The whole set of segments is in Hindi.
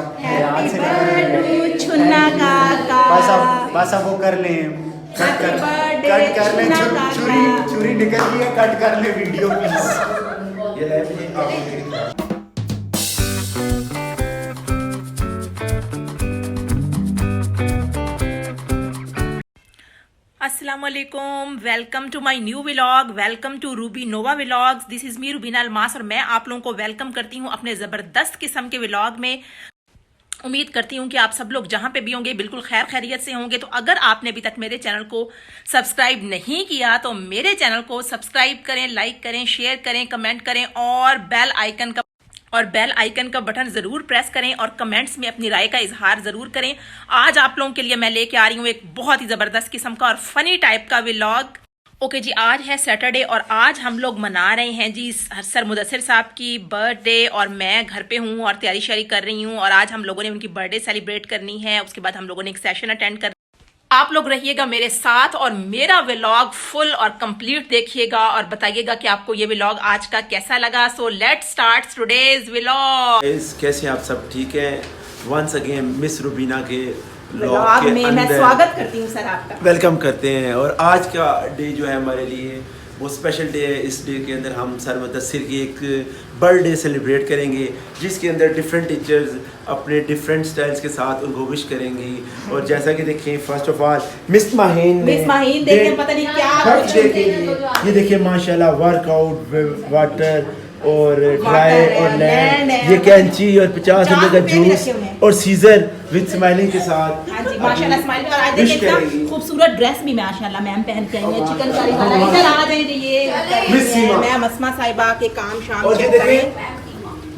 आप याद से कर छुन्ना काका। बस अब वो कर लें, कट कर लें, छुरी निकल गई है, कट कर ले वीडियो प्लीज। ये ले मुझे अस्सलामुअलैकुम, welcome to my new vlog, welcome to Ruby Nova vlogs. This is me Rubina Almas और मैं आप लोगों को वेलकम करती हूँ अपने ज़बरदस्त किस्म के व्लॉग में। उम्मीद करती हूँ कि आप सब लोग जहाँ पे भी होंगे बिल्कुल खैर खैरियत से होंगे। तो अगर आपने अभी तक मेरे चैनल को सब्सक्राइब नहीं किया तो मेरे चैनल को सब्सक्राइब करें, लाइक करें, शेयर करें, कमेंट करें और बेल आइकन का बटन जरूर प्रेस करें और कमेंट्स में अपनी राय का इजहार जरूर करें। आज आप लोगों के लिए मैं लेके आ रही हूँ एक बहुत ही जबरदस्त किस्म का और फनी टाइप का व्लॉग। ओके जी, आज है सैटरडे और आज हम लोग मना रहे हैं जी सर मुदस्सिर साहब की बर्थडे और मैं घर पे हूँ और तैयारी शारी कर रही हूँ। और आज हम लोगों ने उनकी बर्थडे सेलिब्रेट करनी है। उसके बाद हम लोगों ने एक सेशन अटेंड कर। आप लोग रहिएगा मेरे साथ और मेरा व्लॉग फुल और कंप्लीट देखिएगा और बताइएगा कि आपको ये व्लॉग आज का कैसा लगा। So let's start today's vlog. कैसे आप सब ठीक हैं? वंस अगेन मिस रूबीना के व्लॉग में मैं स्वागत करती हूँ सर आपका। वेलकम करते हैं। और आज का डे जो है हमारे लिए वो स्पेशल डे है। इस डे के अंदर हम सर मुदस्सिर की एक बर्थडे सेलिब्रेट करेंगे जिसके अंदर डिफरेंट टीचर्स अपने डिफरेंट स्टाइल्स के साथ उनको विश करेंगी। और जैसा कि देखें, first of all miss Maheen देखें पता नहीं क्या ये देखिए माशाल्लाह वर्कआउट वाटर और ड्राई और लैंड, ये कैंची और 50 रुपए का जूस और सीजर विद स्माइलिंग के साथ। हाँ जी माशाल्लाह स्माइल पर आज देखिए कितना खूबसूरत ड्रेस भी माशाल्लाह मैम पहन के आई है। चिकन करी वाला इधर आ जाइए, मैम अस्मा साहिबा के काम शाम और ये देखिए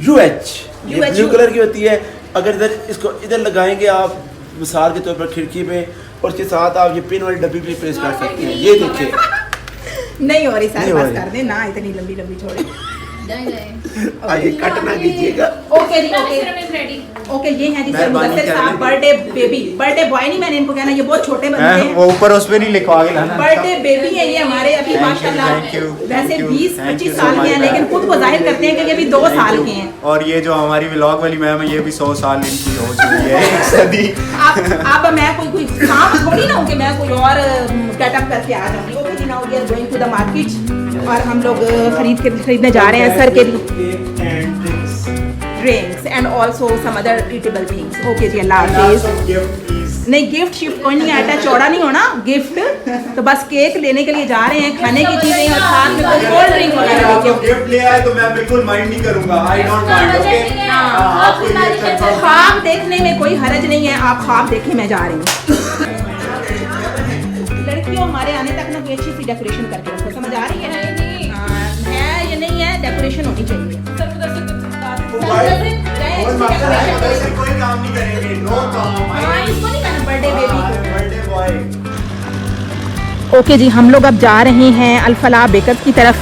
यूएच, ये ब्लू कलर की होती है। अगर इधर इसको इधर लगाएंगे आप मिसाल के तौर पर खिड़की पे और उसके साथ आप ये पिन वाली डब्बी भी प्रेस कर सकते हैं। ये देखिए नहीं हो रही सर, बस कर दे ना, इतनी लंबी लंबी छोड़े। आइए कट ना कीजिएगा। ओके जी ओके ये है जी सर मुदस्सिर साहब बर्थडे बेबी, बर्थडे बॉय नहीं मैंने इनको कहना, ये बहुत छोटे बंदे हैं। वो ऊपर उस पे नहीं लिखवा के लाना। बर्थडे बेबी है ये हमारे, अभी माशाल्लाह वैसे 20-25 साल के हैं लेकिन खुद को जाहिर करते हैं कि ये भी 2 साल के हैं। और ये जो हमारी व्लॉग वाली मैम है ये भी 100 साल इनकी हो चुकी है। सदी आप मैं कोई काम थोड़ी ना हूँ कि मैं कोई और गेटअप करके आ जाऊंगी। ओके जी now we are going to the market और हम लोग खरीदने जा रहे हैं सर के लिए drinks and also some other eatable things. Okay जी अल्लाह हाफिज़। नहीं गिफ्ट शिफ्ट कोई नहीं आटा चौड़ा नहीं होना गिफ्ट, तो बस केक लेने के लिए जा रहे हैं, खाने की चीजें और साथ में कोई कोल्ड ड्रिंक वगैरह लेके। गिफ्ट ले आए तो मैं बिल्कुल माइंड नहीं करूंगा। I don't mind. ओके आपको ये कंफर्म। ख्वाब देखने में कोई हरज नहीं है, आप ख्वाब देखें, मैं जा रही हूँ। लड़कियों हमारे आने तक ना कोई अच्छी सी डेकोरेशन करके रखो, समझ आ रही है? है ये नहीं है, डेकोरेशन होनी चाहिए। कोई काम नहीं करेंगे, नो काम। इसको नहीं कहना birthday baby, birthday boy. Okay जी हम लोग अब जा रहे हैं अल-फलाह बेकर्स की तरफ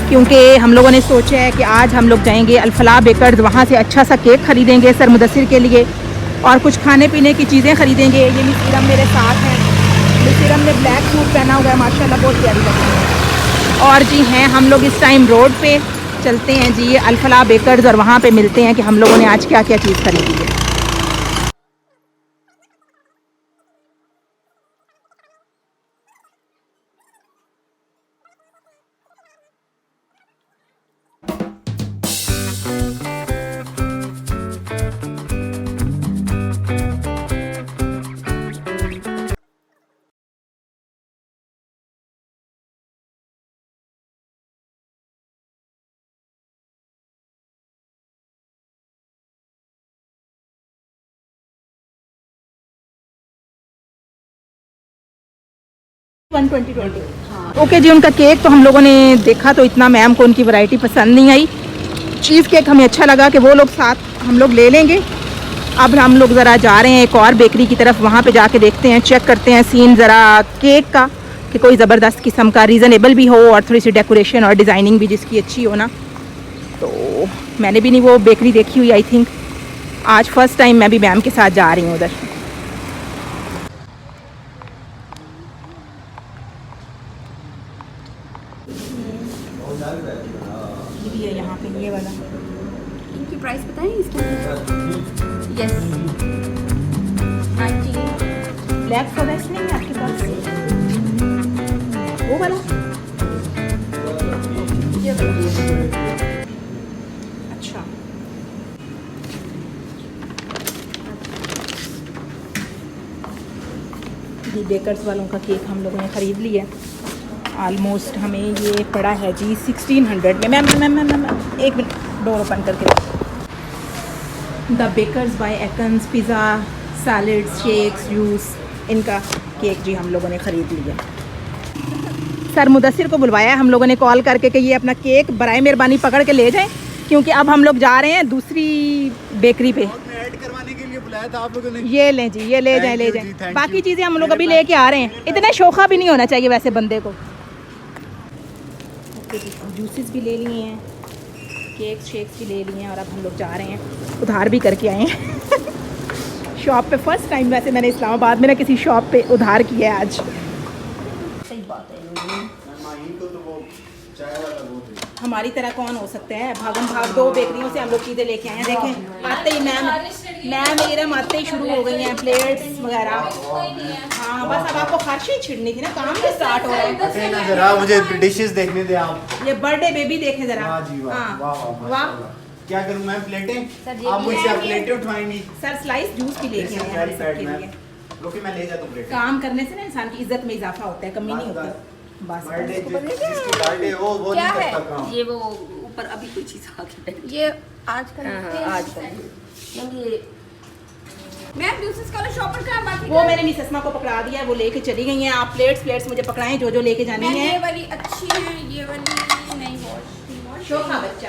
क्योंकि हम लोगों ने सोचा है कि आज हम लोग जाएंगे अल-फलाह बेकर्स, वहाँ से अच्छा सा केक खरीदेंगे सर मुदस्सिर के लिए और कुछ खाने पीने की चीज़ें खरीदेंगे। ये मिसीरम मेरे साथ हैं, मिसीरम ने ब्लैक सूट पहना हुआ है माशाल्लाह, बहुत प्यारी लग रही है। और जी हैं हम लोग इस टाइम रोड पे चलते हैं जी अल-फलाह बेकर्स और वहाँ पे मिलते हैं कि हम लोगों ने आज क्या क्या चीज़ खरीदी है। ओके जी उनका केक तो हम लोगों ने देखा तो इतना मैम को उनकी वैरायटी पसंद नहीं आई। चीज़ केक हमें अच्छा लगा कि वो लोग साथ हम लोग ले लेंगे। अब हम लोग ज़रा जा रहे हैं एक और बेकरी की तरफ, वहाँ पे जाके देखते हैं, चेक करते हैं सीन ज़रा केक का कि कोई ज़बरदस्त किस्म का रीज़नेबल भी हो और थोड़ी सी डेकोरेशन और डिज़ाइनिंग भी जिसकी अच्छी हो ना। तो मैंने भी नहीं वो बेकरी देखी हुई, आई थिंक आज फर्स्ट टाइम मैं भी मैम के साथ जा रही हूँ उधर। ये भी है यहाँ पे ये वाला। इनकी प्राइस बताएं इसकी? यस 90 ब्लैक फॉरेस्ट नहीं है आपके पास? वो वाला? ये वाला। अच्छा, जी बेकर्स वालों का केक हम लोगों ने ख़रीद लिया। ऑलमोस्ट हमें ये पड़ा है जी 1600 में। मैम एक मिनट, डोर ओपन करके। द बेकर्स बाय एकन्स पिज़्ज़ा सैलड्स शेक्स जूस, इनका केक जी हम लोगों ने ख़रीद लिया। सर मुदस्सिर को बुलवाया हम लोगों ने कॉल करके कि ये अपना केक बराए मेहरबानी पकड़ के ले जाएं, क्योंकि अब हम लोग जा रहे हैं दूसरी बेकरी पे। ऐड करवाने के लिए बुलाया था आप लोगों ने। ये लें जी, ये ले जाएं, ले you जी, जाएं। thank बाकी you। चीज़ें हम लोग अभी लेके आ रहे हैं। इतना शोखा भी नहीं होना चाहिए वैसे बंदे को। ओके जी, जूसेस भी ले लिए हैं, केक शेक्स भी ले लिए हैं, और अब हम लोग जा रहे हैं, उधार भी करके आए हैं शॉप पे। फर्स्ट टाइम वैसे मैंने इस्लामाबाद में ना किसी शॉप पे उधार किया है आज। सही बात है। हमारी तरह कौन हो सकता है, भागम भाग 2 बेकरियों से हम लोग चीज़ें लेके आए हैं। देखें आते ही मैम मैडम आते ही शुरू हो गई हैं प्लेट्स वगैरह। हाँ बस अब आपको खारिश ही छिड़नी थी ना, काम भी स्टार्ट हो रहा है। ना जरा मुझे डिशेस देखने दे आप। ये बर्थडे बेबी देखें जरा। वाह जी वाह, हाँ, वाह वाह, वाह। क्या करूं मैं, प्लेटें सर, ये आप भी मुझसे है, आप प्लेटें उठवाएंगी। सर स्लाइस जूस भी लेके आए हैं हम सबके लिए। ओके मैं ले जाता हूं प्लेटें। काम करने से ना इंसान की इज्जत में इजाफा होता है, कमी नहीं होती। बस बर्थडे जिसकी बर्थडे हो वो क्या नहीं है करता काम। ये? वो ऊपर अभी कोई चीज़ आ गई। ये आजकल आजकल ये मैम जूसेस का शॉपर का बाकी वो मैंने मिस अस्मा को पकड़ा दिया है, वो लेके चली गई हैं। आप प्लेट्स मुझे पकड़ाएं जो जो लेके जानी ये है। वाली अच्छी है, ये वाली नहीं वॉश शोखा बच्चा,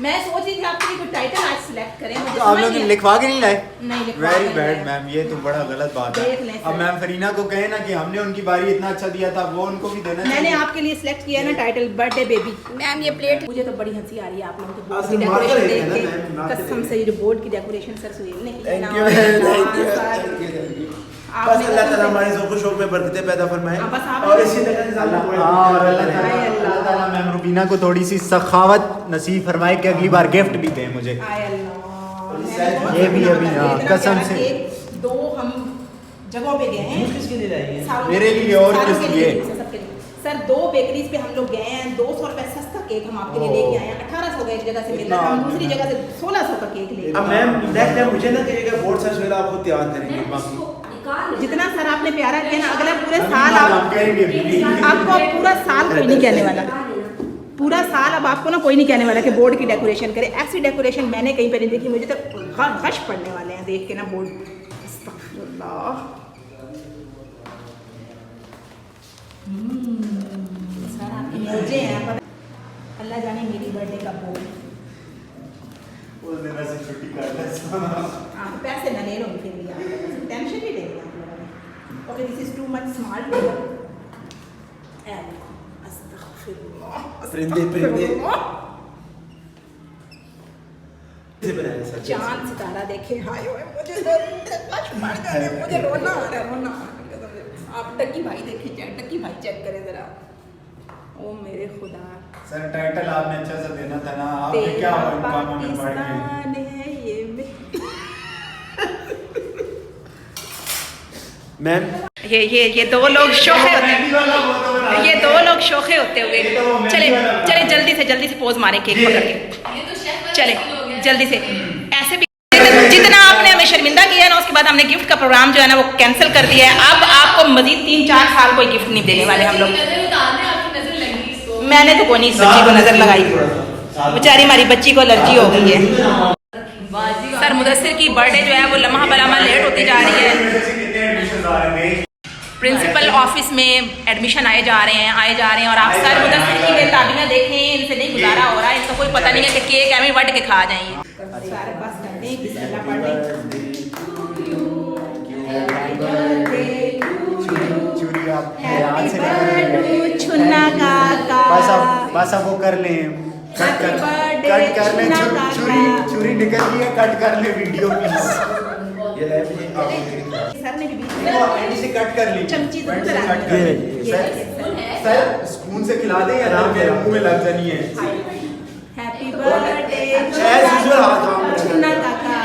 मैं सोच रही थी आपके लिए कोई टाइटल आज सिलेक्ट करें। मुझे तो आप समझ लोग नहीं लिखवा के नहीं लाए? नहीं लिखवा वेरी के बैड नहीं मैम, ये तो बड़ा गलत बात है। देख लें अब सर। मैम फरीना को कहे ना कि हमने उनकी बारी इतना अच्छा दिया था, वो उनको भी देना मैंने चाहिए। आपके लिए सिलेक्ट किया ना टाइटल बर्थडे बेबी। मैम ये प्लेट मुझे तो बड़ी हंसी आ रही है आप लोगों के बोर्ड असल की मार्कर डेकोरेशन है देख ना के। मैम, मार्कर कसम है। से ये जो बोर्ड की डेकोरेशन सर सुहेल ने की है थैंक ना, यू हाँ, थैंक यू। आपने बस अल्लाह कसम ताला से- हमारे सबको शौक में बरकतें पैदा फरमाए हाँ, बस आप- और इसी तरह से और अल्लाह ताला मैम रुबीना को थोड़ी सी सखावत नसीब फरमाए कि अगली बार गिफ्ट भी दें मुझे। आय अल्लाह। ये भी अभी, हाँ, कसम से। 2 हम जगहों पे गए हैं किसके लिए लाएंगे? सारों मेरे के लिए और सारों किस के लिए? सबके लिए। सर 2 बेकरीज पे हम लोग गए हैं, 200 रुपए सस्ता केक हम आपके लिए लेके आए हैं। 1800 का एक जगह से मिलता था, हम दूसरी जगह से 1600 का केक लेके अब मैम नेक्स्ट टाइम मुझे ना कहिएगा बोर्ड सर्च वाला आपको तैयार करेंगे बाकी जितना सर आपने प्यारा किया ना, अगला पूरे साल आप आप कहेंगे आपको अब पूरा साल कोई नहीं कहने वाला। पूरा साल अब आपको ना कोई नहीं कहने वाला कि बोर्ड की डेकोरेशन करे। ऐसी डेकोरेशन मैंने कहीं पर नहीं देखी, मुझे तो गश पड़ने वाले हैं देख के ना बोर्ड। अस्तगफुरुल्लाह। सर आपके मौजे हैं, पता अल्लाह जाने मेरी बर्थडे का बोर्ड। उस दिन ऐसे छुट्टी कर ले। आप पैसे ना ले लो फिर भी आप टेंशन नहीं लेंगे आप लोगों ने। Okay this is too much small table. परिंदे परिंदे से बनाया सर चांद सितारा देखे हाय ओए मुझे तो बच पड़ गए, मुझे रोना आ रहा है, रोना आ रहा है। आप टक्की भाई देखे जाए, टक्की भाई चेक करें जरा। ओ मेरे खुदा, सर टाइटल आपने अच्छा सा देना था ना, आपने क्या तेरा इन कामों में पड़ गए? पाकिस्तान है ये मैम ये 2 लोग शोखे होते हैं, ये 2 लोग शोखे होते हुए चले चले जल्दी से पोज मारे केक पकड़ के, चले जल्दी से। ऐसे भी जितना आपने हमें शर्मिंदा किया है ना, उसके बाद हमने गिफ्ट का प्रोग्राम जो है ना वो कैंसिल कर दिया है। अब आपको मजीद 3-4 साल कोई गिफ्ट नहीं देने वाले हम लोग। मैंने तो कोई नहीं इस बच्ची को नजर लगाई, बेचारी हमारी बच्ची को एलर्जी हो गई है। सर मुदस्सिर की बर्थडे जो है वो लम्हा बलम्हा लेट होती जा रही है। प्रिंसिपल ऑफिस में एडमिशन आए जा रहे हैं और आप सर मुदस्सिर की बेताबियां देखें, इनसे नहीं गुजारा हो रहा है। इनको कोई पता नहीं है कि केक एवं वट के खा जाएंगे। सारे पास करते हैं, बिस्मिल्लाह पढ़ लें। चूरी आप ध्यान हैप्पी से बर्थडे छुन्ना काका। बस अब वो कर लें, कट Happy कर birthday, लें। छुन्ना चूरी निकल गई है, कट कर ले वीडियो प्लीज। ये लाइफ में आप सर ने भी बीच वो एंड से कट कर ली, चमची जरूर एंड से चला कट कर ली। ये सर सर स्पून से खिला दें या ना मेरे मुंह में लग जानी है। हैप्पी बर्थडे as usual हाथ काम छुन्ना काका।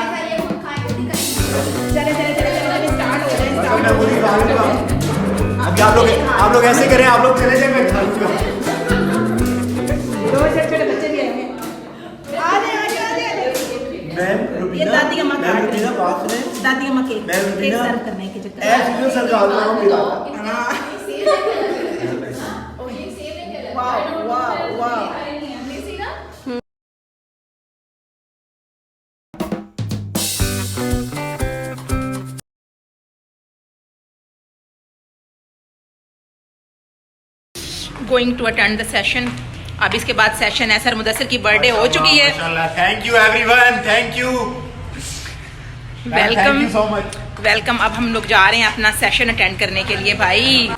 अभी आप लोग ऐसे करें, आप लोग चले जाए, मैं खा लूंगा। दो छोटे बच्चे भी आएंगे। मैम ये रुबीना, दादी अम्मा मैम रुबीना बात सुने। दादी अम्मा केक मैम रुबीना, सर्व करने के चक्कर ऐसे जो सरकार का नाम मिला। वाह वाह वाह। Going to attend the session. अब इसके बाद सेशन है, सर मुदस्सिर की बर्थडे हो चुकी है। Thank you everyone, thank you, welcome thank you so much. Welcome. अब हम लोग जा रहे हैं अपना सेशन अटेंड करने के लिए भाई।